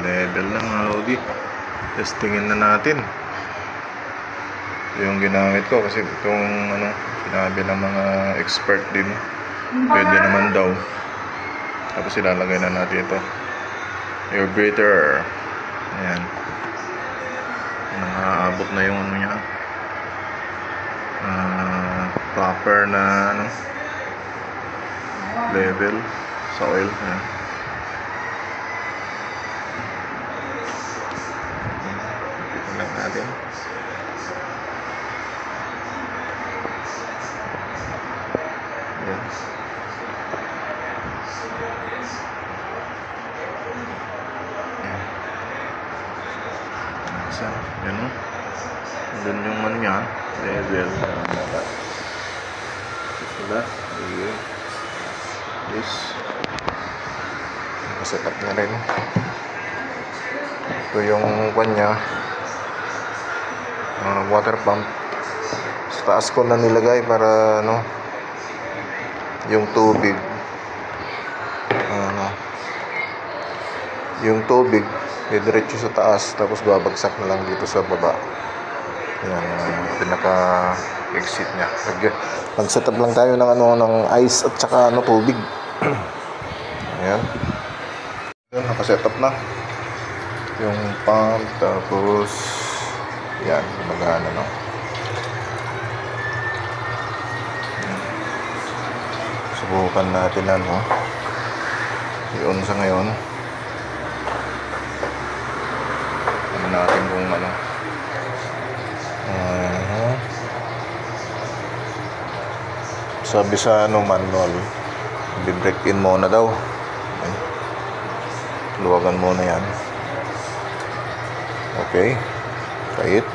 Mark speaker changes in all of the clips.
Speaker 1: level na mga lodi. Testingin na natin. Ito yung ginamit ko kasi itong sinabi ng mga expert din, pwede naman daw. Tapos ilalagay na natin ito, air breather. Ayan, nakaabot na yung niya, proper na level sa oil. Ayan. Ito lang natin. Ayan. Yan o. Doon yung niya, level. Sila. Yes. Set up na rin. Ito yung kanya, water pump. Sa taas ko na nilagay para yung tubig diretso sa taas, tapos babagsak na lang dito sa baba. Yan yung pinaka exit nya. Nag-setup lang tayo ng ng ice at saka tubig. Ayan. Yan, naka-setup na yung pump, tapos yan, gumagana subukan natin i-on sa ngayon. Natin kung sabi sa manual, i-break in muna daw. Luwagan muna yan. Okay, try it.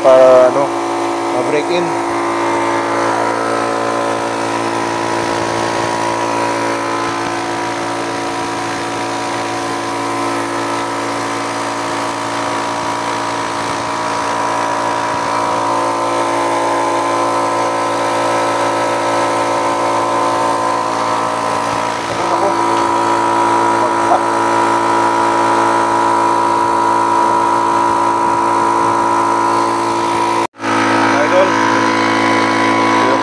Speaker 1: Para ma-break in.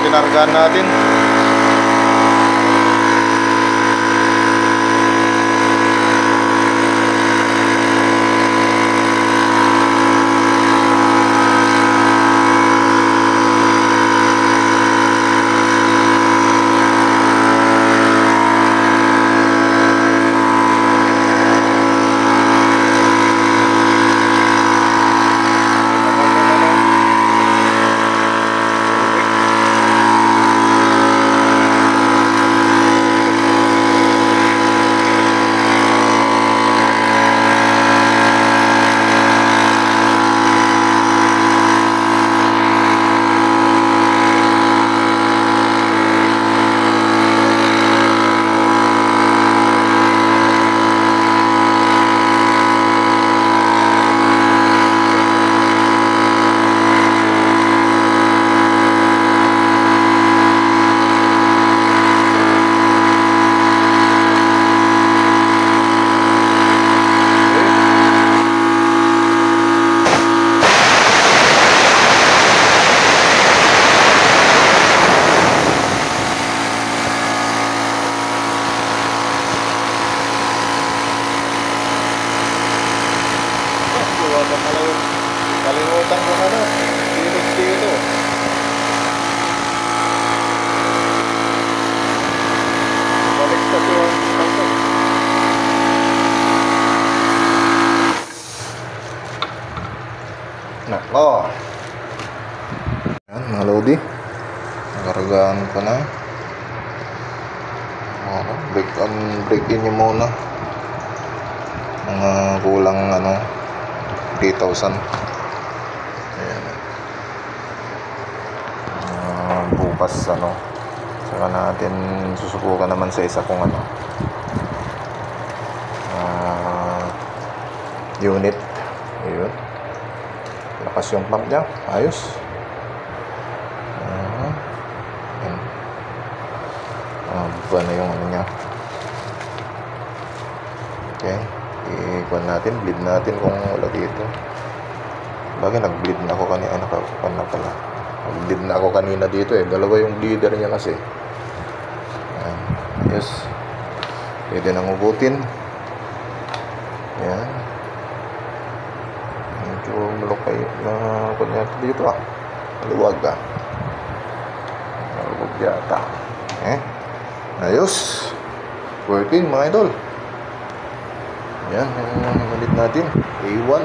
Speaker 1: Pinargaan natin. Kalimutan ko Phoenix dito. Balik sa tuwang ito. Nako. Yan mga lodi, nakaragaan ko na. Break in nyo muna. Mga kulang 3,000. Ayan. Bukas saka natin susubukan naman sa isa kung unit. Ayun, lakas yung pump nya, ayos. kuha na yung ano niya. Okay, i-kuha natin, bleed natin kung wala dito. Bagay, nag-bleed na ako kanina. Nakakuha na pala. Nag-bleed na ako kanina dito eh. Dalawa yung bleeder niya kasi. Ayan. Yes. Pwede nang ubutin. Ayan. Medyo malukay na kunyat dito ah. Maluwag ah. Maluwag yata. Ayos. Working mga idol. Ayan, yung ulit natin. A1.